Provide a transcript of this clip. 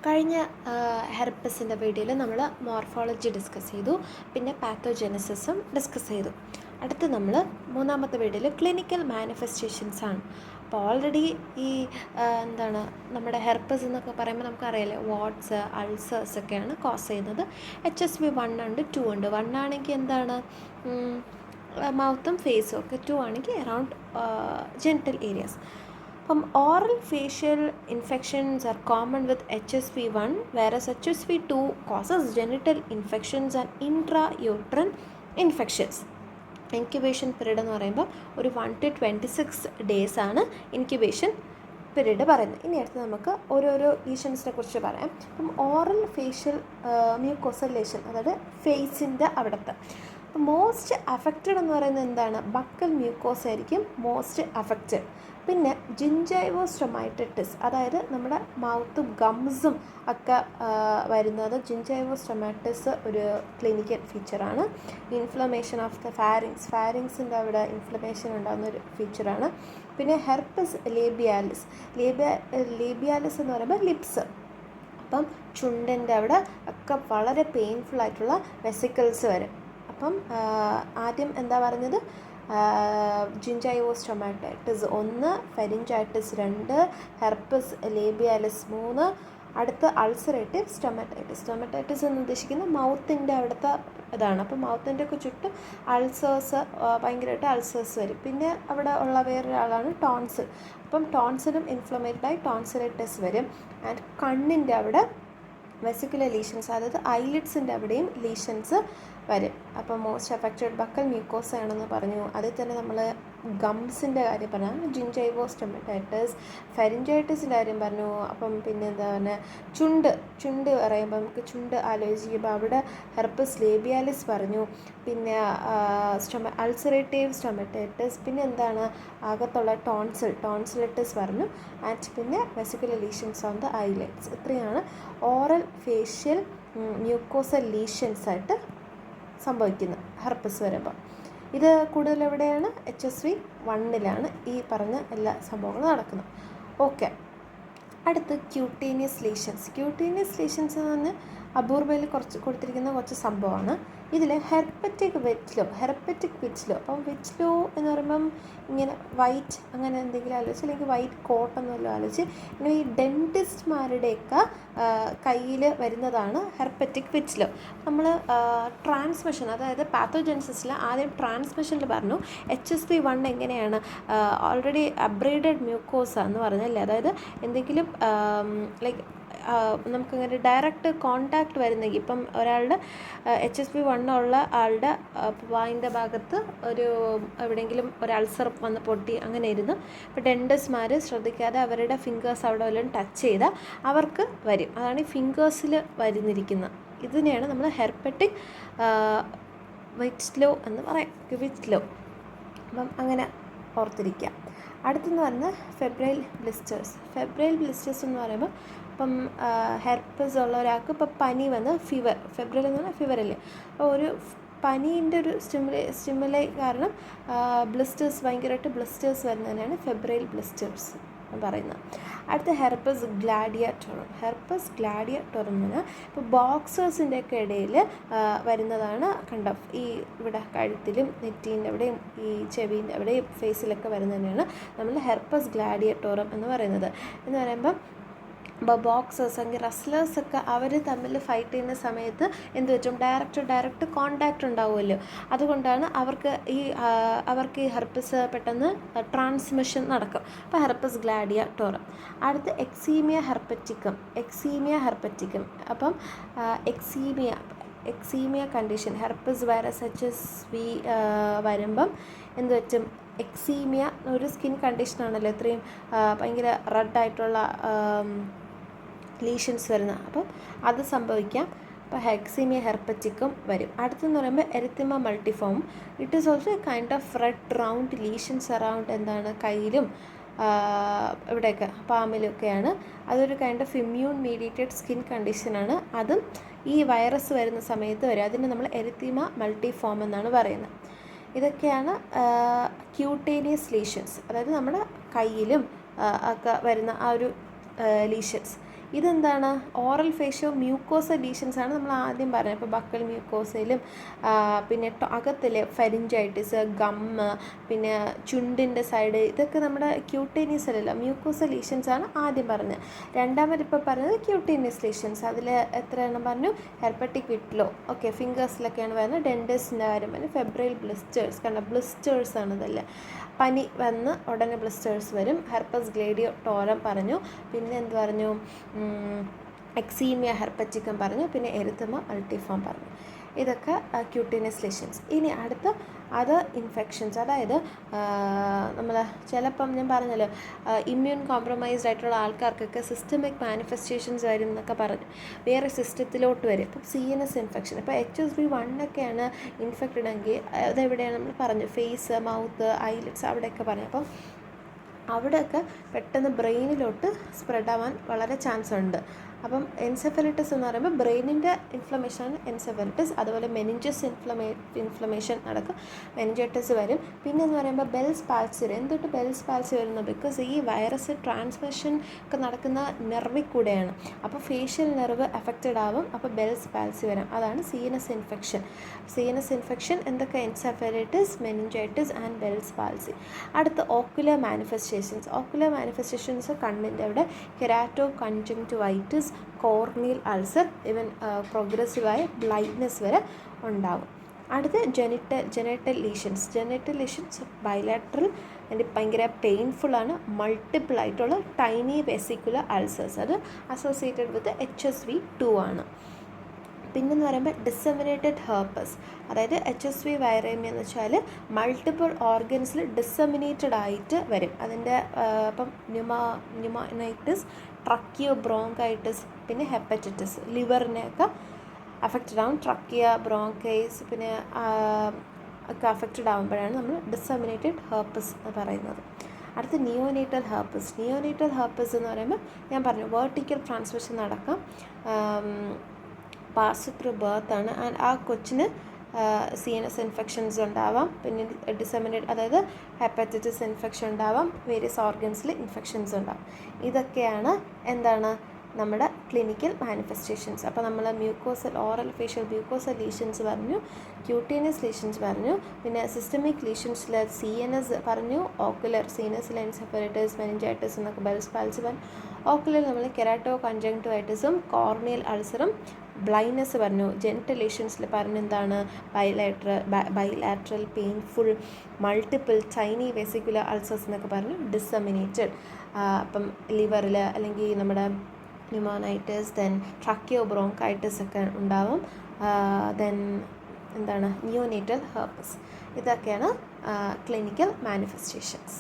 കഴിഞ്ഞ ഹെർപ്പസിൻ്റെ വീഡിയോയിൽ നമ്മൾ മോർഫോളജി ഡിസ്കസ് ചെയ്തു, പിന്നെ പാത്തോജെനസിസും ഡിസ്കസ് ചെയ്തു. അടുത്ത് നമ്മൾ മൂന്നാമത്തെ വീഡിയോയിൽ ക്ലിനിക്കൽ മാനിഫെസ്റ്റേഷൻസ് ആണ്. അപ്പോൾ ഓൾറെഡി ഈ നമ്മുടെ ഹെർപ്പസ് എന്നൊക്കെ പറയുമ്പോൾ നമുക്കറിയാലോ, വാട്സ്, അൾസേഴ്സ് ഒക്കെയാണ് കോസ് ചെയ്യുന്നത്. HSV1 ഉണ്ട്, 2 ഉണ്ട്. 1 ആണെങ്കിൽ എന്താണ്, മൗത്തും ഫേസും ഒക്കെ. 2 ആണെങ്കിൽ അറൗണ്ട് ജെനിറ്റൽ ഏരിയാസ്. അപ്പം oral facial infections are common with HSV1, whereas HSV2 causes genital infections and intrauterine infections. Incubation period എന്ന് പറയുമ്പോൾ ഒരു 1 to 26 days ആണ് ഇൻക്യുബേഷൻ പീരീഡ് പറയുന്നത്. ഇനി അടുത്ത് നമുക്ക് ഓരോരോ ലീഷൻസിനെ കുറിച്ച് പറയാം. അപ്പം ഓറൽ ഫേഷ്യൽ മ്യൂക്കോസൽ ലീഷൻ, അതായത് ഫേസിൻ്റെ അവിടുത്തെ. അപ്പം മോസ്റ്റ് അഫക്റ്റഡ് എന്ന് പറയുന്നത് എന്താണ്, ബക്കൽ മ്യൂക്കോസ് ആയിരിക്കും മോസ്റ്റ് അഫക്റ്റഡ്. പിന്നെ ജിഞ്ചൈവോസ്റ്റൊമാറ്റൈറ്റിസ്, അതായത് നമ്മുടെ മൗത്തും ഗംസും ഒക്കെ വരുന്നത്. ജിഞ്ചൈവോസ്റ്റൊമാറ്റൈറ്റിസ് ഒരു ക്ലിനിക്കൽ ഫീച്ചറാണ്. ഇൻഫ്ലമേഷൻ ഓഫ് ദ ഫാരിങ്സിൻ്റെ അവിടെ ഇൻഫ്ലമേഷൻ ഉണ്ടാകുന്ന ഒരു ഫീച്ചറാണ്. പിന്നെ ഹെർപ്പസ് ലേബിയാലിസ് എന്ന് പറയുമ്പോൾ ലിപ്സ്, അപ്പം ചുണ്ടിൻ്റെ അവിടെ ഒക്കെ വളരെ പെയിൻഫുൾ ആയിട്ടുള്ള വെസിക്കിൾസ് വരും. അപ്പം ആദ്യം എന്താ പറഞ്ഞത്, ജിഞ്ചൈവോസ്റ്റൊമാറ്റൈറ്റിസ് 1, ഫെരിഞ്ചൈറ്റിസ് 2, ഹെർപ്പസ് ലേബിയാലിസ് 3, അടുത്ത് അൾസറേറ്റീവ് സ്റ്റൊമറ്റൈറ്റിസ് എന്ന് ഉദ്ദേശിക്കുന്നത് മൗത്തിൻ്റെ അവിടുത്തെ ഇതാണ്. അപ്പോൾ മൗത്തിൻ്റെ ഒക്കെ ചുറ്റും അൾസേഴ്സ്, ഭയങ്കരമായിട്ട് അൾസേഴ്സ് വരും. പിന്നെ അവിടെ ഉള്ള വേറൊരാളാണ് ടോൺസിൽ. അപ്പം ടോൺസിലും ഇൻഫ്ലമേറ്റഡ് ടോൺസിലൈറ്റിസ് വരും. ആൻഡ് കണ്ണിൻ്റെ അവിടെ വെസിക്കുലർ ലീഷൻസ്, അതായത് ഐലിഡ്സിൻ്റെ അവിടെയും ലീഷൻസ് വരും. അപ്പോൾ മോസ്റ്റ് അഫക്റ്റഡ് ബക്കൽ മ്യൂക്കോസ ആണെന്ന് പറഞ്ഞു. അതിൽ തന്നെ നമ്മൾ ഗംസിൻ്റെ കാര്യം പറഞ്ഞു, ജിഞ്ചൈവോസ്റ്റൊമാറ്റൈറ്റിസ്, ഫെരിഞ്ചൈറ്റിസിൻ്റെ കാര്യം പറഞ്ഞു. അപ്പം പിന്നെ എന്താണ്, ചുണ്ട് പറയുമ്പോൾ നമുക്ക് ചുണ്ട് ആലോചിക്കുമ്പോൾ അവിടെ ഹെർപ്പസ് ലേബിയാലിസ് പറഞ്ഞു. പിന്നെ അൾസറേറ്റീവ് സ്റ്റൊമറ്റൈറ്റിസ്, പിന്നെ എന്താണ് അകത്തുള്ള ടോൺസിലൈറ്റിസ് പറഞ്ഞു. ആൻഡ് പിന്നെ വെസിക്കുലർ ലീഷൻസ് ഓൺ ദ ഐലൈറ്റ്സ്. ഇത്രയാണ് ഓറൽ ഫേഷ്യൽ മ്യൂക്കോസൽ ലീഷൻസ് ആയിട്ട് സംഭവിക്കുന്നത് ഹെർപ്പസ് വരുമ്പോൾ. ഇത് കൂടുതൽ എവിടെയാണ്, HSV1 ഈ പറഞ്ഞ എല്ലാ സംഭവങ്ങളും നടക്കുന്നത്. ഓക്കെ, അടുത്ത് ക്യൂട്ടേനിയസ് ലീഷൻസ് എന്ന് പറഞ്ഞാൽ അപൂർവയിൽ കൊടുത്തിരിക്കുന്ന കുറച്ച് സംഭവമാണ്. ഇതിൽ ഹെർപ്പറ്റിക് വിറ്റ്ലോ. അപ്പം വിറ്റ്ലോ എന്ന് പറയുമ്പം ഇങ്ങനെ വൈറ്റ് അങ്ങനെ എന്തെങ്കിലും ആലോചിച്ച്, അല്ലെങ്കിൽ വൈറ്റ് കോട്ട് എന്നെല്ലാം ആലോചിച്ച്, ഇങ്ങനെ ഈ ഡെൻറ്റിസ്റ്റ്മാരുടെയൊക്കെ കയ്യിൽ വരുന്നതാണ് ഹെർപ്പറ്റിക് വിറ്റ്ലോ. നമ്മൾ ട്രാൻസ്മിഷൻ, അതായത് പാത്തോജെനസിസിൽ ആദ്യം ട്രാൻസ്മിഷനിൽ പറഞ്ഞു HSV1 എങ്ങനെയാണ്, ഓൾറെഡി അബ്രേഡഡ് മ്യൂക്കോസ എന്ന് പറഞ്ഞല്ലേ, അതായത് എന്തെങ്കിലും ലൈക്ക് നമുക്കങ്ങനെ ഡയറക്റ്റ് കോണ്ടാക്റ്റ് വരുന്നെങ്കിൽ, ഇപ്പം ഒരാളുടെ HSV1 ഉള്ള ആളുടെ വായിൻ്റെ ഭാഗത്ത് എവിടെയെങ്കിലും ഒരു അൾസർ വന്ന് പൊട്ടി അങ്ങനെ ഇരുന്ന്, ഇപ്പോൾ ഡെൻറ്റിസ്റ്റ്മാർ ശ്രദ്ധിക്കാതെ അവരുടെ ഫിംഗേഴ്സ് അവിടെ വല്ലതും ടച്ച് ചെയ്താൽ അവർക്ക് വരും. അതാണ് ഈ ഫിംഗേഴ്സിൽ വരുന്നിരിക്കുന്നത്. ഇതിനെയാണ് നമ്മൾ ഹെർപ്പറ്റിക് വിറ്റ്ലോ എന്ന് പറയാം, വിറ്റ്ലോ. അപ്പം അങ്ങനെ ഓർത്തിരിക്കുക. അടുത്തെന്ന് പറഞ്ഞാൽ ഫെബ്രൈൽ ബ്ലിസ്റ്റേഴ്സ് എന്ന് പറയുമ്പോൾ, ഇപ്പം ഹെർപ്പസ് ഉള്ള ഒരാൾക്ക് ഇപ്പോൾ പനി വന്ന് ഫെബ്രൈൽ എന്ന് പറഞ്ഞാൽ ഫീവറല്ലേ, അപ്പോൾ ഒരു പനീൻ്റെ ഒരു സ്റ്റിമുലൈ കാരണം ഭയങ്കരമായിട്ട് ബ്ലിസ്റ്റേഴ്സ് വരുന്നതിനാണ് ഫെബ്രൈൽ ബ്ലിസ്റ്റേഴ്സ് എന്ന് പറയുന്നത്. അടുത്ത ഹെർപ്പസ് ഗ്ലാഡിയറ്റോറം എന്ന് പറഞ്ഞാൽ ഇപ്പോൾ ബോക്സേഴ്സിൻ്റെ ഒക്കെ ഇടയിൽ വരുന്നതാണ്. ഈ ഇവിടെ കഴുത്തിലും നെറ്റീൻ്റെ അവിടെയും ഈ ചെവീൻ്റെ അവിടെയും ഫേസിലൊക്കെ വരുന്നതിനാണ് നമ്മൾ ഹെർപ്പസ് ഗ്ലാഡിയറ്റോറം എന്ന് പറയുന്നത്. എന്ന് പറയുമ്പം ബോക്സേഴ്സ് അല്ലെങ്കിൽ റെസ്ലേഴ്സൊക്കെ അവർ തമ്മിൽ ഫൈറ്റ് ചെയ്യുന്ന സമയത്ത് എന്ത് വെച്ചും ഡയറക്റ്റ് കോണ്ടാക്റ്റ് ഉണ്ടാവുമല്ലോ, അതുകൊണ്ടാണ് അവർക്ക് ഈ ഹെർപ്പസ് പെട്ടെന്ന് ട്രാൻസ്മിഷൻ നടക്കും. അപ്പോൾ ഹെർപ്പസ് ഗ്ലാഡിയറ്റോറം. അടുത്ത് എക്സീമിയ ഹെർപ്പറ്റിക്കം. അപ്പം എക്സീമിയ കണ്ടീഷൻ, ഹെർപ്പസ് വൈറസ് HSV വരുമ്പം എന്ത് വെച്ചും എക്സീമിയ ഒരു സ്കിൻ കണ്ടീഷനാണല്ലോ, ഇത്രയും ഭയങ്കര റെഡായിട്ടുള്ള ലീഷൻസ് വരുന്നത്. അപ്പം അത് സംഭവിക്കാം. അപ്പോൾ എക്സീമിയ ഹെർപ്പറ്റിക്കും വരും. അടുത്തെന്ന് പറയുമ്പോൾ erythema multiforme. It is also a kind of red round lesions around എന്താണ് കയ്യിലും ഇവിടെയൊക്കെ പാമിലൊക്കെയാണ്. അതൊരു kind of immune mediated skin കണ്ടീഷനാണ്. അതും ഈ വൈറസ് വരുന്ന സമയത്ത് വരും. അതിന് നമ്മൾ എരിത്തിമ മൾട്ടിഫോം എന്നാണ് പറയുന്നത്. ഇതൊക്കെയാണ് ക്യൂട്ടേനിയസ് ലീഷൻസ്, അതായത് നമ്മുടെ കയ്യിലും ഒക്കെ വരുന്ന ആ ഒരു ലീഷൻസ്. ഇതെന്താണ്? ഓറൽ ഫേഷ്യോ മ്യൂക്കോസൽ ലീഷൻസ് ആണ് നമ്മൾ ആദ്യം പറഞ്ഞത്. ഇപ്പോൾ ബക്കൽ മ്യൂക്കോസയിലും പിന്നെ അകത്തിൽ ഫെരിഞ്ചൈറ്റിസ്, ഗമ്മ്, പിന്നെ ചുണ്ടിൻ്റെ സൈഡ്, ഇതൊക്കെ നമ്മുടെ ക്യൂട്ടേനിയസ് അല്ലല്ലോ, മ്യൂക്കോസൽ ലീഷൻസ് ആണ് ആദ്യം പറഞ്ഞത്. രണ്ടാമത് ഇപ്പോൾ പറഞ്ഞത് ക്യൂട്ടേനിയസ് ലീഷൻസ്. അതിൽ എത്ര എണ്ണം പറഞ്ഞു? ഹെർപ്പറ്റിക് വിറ്റ്ലോ, ഓക്കെ, ഫിംഗേഴ്സിലൊക്കെയാണ് വരുന്നത്. ഡെൻറ്റിസിൻ്റെ കാര്യം പറഞ്ഞു. ഫെബ്രൈൽ ബ്ലിസ്റ്റേഴ്സ്, കണ്ട ബ്ലിസ്റ്റേഴ്സ് ആണ് ഇതല്ലേ, പനി വന്ന് ഉടനെ ബ്ലിസ്റ്റേഴ്സ് വരും. ഹെർപ്പസ് ഗ്ലേഡിയോട്ടോറം പറഞ്ഞു. പിന്നെ എന്ത് പറഞ്ഞു? എക്സീമിയ ഹെർപ്പറ്റിക്കം പറഞ്ഞു. പിന്നെ എരിത്തമ മൾട്ടിഫോം പറഞ്ഞു. ഇതൊക്കെ ക്യൂട്ടേനിയസ് ലീഷൻസ്. ഇനി അടുത്ത അതർ ഇൻഫെക്ഷൻസ്, അതായത് നമ്മൾ ചിലപ്പം ഞാൻ പറഞ്ഞല്ലോ ഇമ്മ്യൂൺ കോംപ്രമൈസ്ഡ് ആയിട്ടുള്ള ആൾക്കാർക്കൊക്കെ സിസ്റ്റമിക് മാനിഫെസ്റ്റേഷൻസ് വരും എന്നൊക്കെ പറഞ്ഞു, വേറെ സിസ്റ്റത്തിലോട്ട് വരും. ഇപ്പം CNS ഇൻഫെക്ഷൻ, ഇപ്പോൾ HSV1 ഒക്കെയാണ് ഇൻഫെക്റ്റഡ് എങ്കിൽ അതെവിടെയാണ് നമ്മൾ പറഞ്ഞു, ഫേസ്, മൗത്ത്, ഐലിറ്റ്സ് അവിടെയൊക്കെ പറഞ്ഞു. അപ്പം അവിടെയൊക്കെ പെട്ടെന്ന് ബ്രെയിനിലോട്ട് സ്പ്രെഡ് ആവാൻ വളരെ ചാൻസ് ഉണ്ട്. അപ്പം എൻസെഫലൈറ്റിസ് എന്ന് പറയുമ്പോൾ ബ്രെയിനിൻ്റെ ഇൻഫ്ലമേഷനാണ് എൻസെഫലൈറ്റിസ്. അതുപോലെ മെനിഞ്ചസ് ഇൻഫ്ലമേഷൻ നടക്കും, മെനിഞ്ചൈറ്റിസ് വരും. പിന്നെ എന്ന് പറയുമ്പോൾ ബെൽസ് പാൽസി വരും. എന്തൊട്ട് ബെൽസ് പാൽസി വരുന്നത്? ബിക്കോസ് ഈ വൈറസ് ട്രാൻസ്മിഷൻ ഒക്കെ നടക്കുന്ന നെർവിൽ കൂടെയാണ്. അപ്പോൾ ഫേഷ്യൽ നെർവ് എഫക്റ്റഡ് ആവും, അപ്പോൾ ബെൽസ് പാൽസി വരാം. അതാണ് CNS ഇൻഫെക്ഷൻ. CNS ഇൻഫെക്ഷൻ എന്തൊക്കെ? Encephalitis, meningitis and Bell's palsy. അടുത്ത ഓക്കുലർ മാനിഫെസ്റ്റേഷൻസ്. ഓക്കുലർ മാനിഫെസ്റ്റേഷൻസ് കണ്ണിൻ്റെ അവിടെ keratoconjunctivitis, corneal ulcer, even പ്രോഗ്രസീവായ ബ്ലൈൻഡ്നെസ് വരെ ഉണ്ടാകും. അടുത്ത് genital lesions. Genital lesions bilateral and ഭയങ്കര പെയിൻഫുള്ളാണ്, മൾട്ടിപ്പിൾ ആയിട്ടുള്ള ടൈനി വെസിക്കുലർ അൾസേഴ്സ്. അത് അസോസിയേറ്റഡ് വിത്ത് HSV2 ആണ്. പിന്നെന്ന് പറയുമ്പോൾ ഡിസെമിനേറ്റഡ് ഹെർപ്പസ്, അതായത് HSV വൈറേമിയ എന്ന് വെച്ചാൽ മൾട്ടിപ്പിൾ ഓർഗൻസിൽ ഡിസെമിനേറ്റഡ് ആയിട്ട് വരും. അതിൻ്റെ ഇപ്പം ന്യൂമോനൈറ്റിസ്, ട്രക്കിയോ ബ്രോങ്കൈറ്റിസ്, പിന്നെ ഹെപ്പറ്റൈറ്റിസ്, ലിവറിനെയൊക്കെ അഫക്റ്റഡ് ആവും. ട്രക്കിയ, ബ്രോങ്കൈസ് പിന്നെ ഒക്കെ അഫക്റ്റഡ് ആകുമ്പോഴാണ് നമ്മൾ ഡിസെമിനേറ്റഡ് ഹെർപ്പസ് എന്ന് പറയുന്നത്. അടുത്ത് നിയോനേറ്റൽ ഹെർപ്പസ്. നിയോനേറ്റൽ ഹെർപ്പസ് എന്ന് പറയുമ്പോൾ ഞാൻ പറഞ്ഞു വെർട്ടിക്കൽ ട്രാൻസ്മിഷൻ നടക്കാം, പാസ് ത്രൂ ബർത്ത് ആണ്. ആൻഡ് ആ കൊച്ചിന് CNS ഇൻഫെക്ഷൻസ് ഉണ്ടാവാം, പിന്നെ ഡിസെമിനേറ്റ്, അതായത് ഹെപ്പറ്റൈറ്റിസ് ഇൻഫെക്ഷൻ ഉണ്ടാവാം, വേരിയസ് ഓർഗൻസിൽ ഇൻഫെക്ഷൻസ് ഉണ്ടാവും. ഇതൊക്കെയാണ് എന്താണ് നമ്മുടെ ക്ലിനിക്കൽ മാനിഫെസ്റ്റേഷൻസ്. അപ്പോൾ നമ്മൾ mucosal, oral facial mucosal lesions പറഞ്ഞു, ക്യൂട്ടേനിയസ് ലീഷൻസ് പറഞ്ഞു, പിന്നെ സിസ്റ്റമിക് ലീഷൻസിൽ CNS പറഞ്ഞു, ഓക്കുലർ CNS എൻസെഫലൈറ്റിസ്, മെനിഞ്ചൈറ്റിസ് എന്നൊക്കെ ബെൽസ് പാൽസി പറഞ്ഞു. ഓക്കുലർ നമ്മൾ കെരാറ്റോ കൺജങ്ക്റ്റിവൈറ്റിസും കോർണിയൽ അൾസറും ബ്ലൈൻഡ്നെസ് പറഞ്ഞു. ജെനിറ്റൽ ലീഷൻസിൽ പറഞ്ഞു എന്താണ്? Bilateral painful multiple tiny vesicular ulcers എന്നൊക്കെ പറഞ്ഞു. ഡിസെമിനേറ്റഡ്, അപ്പം ലിവറിൽ അല്ലെങ്കിൽ നമ്മുടെ ന്യൂമോനൈറ്റിസ്, ദെൻ ട്രക്കിയോ ബ്രോങ്കൈറ്റിസ് ഒക്കെ ഉണ്ടാവും. ദെൻ എന്താണ്? Neonatal herpes. ഇതൊക്കെയാണ് ക്ലിനിക്കൽ മാനിഫെസ്റ്റേഷൻസ്.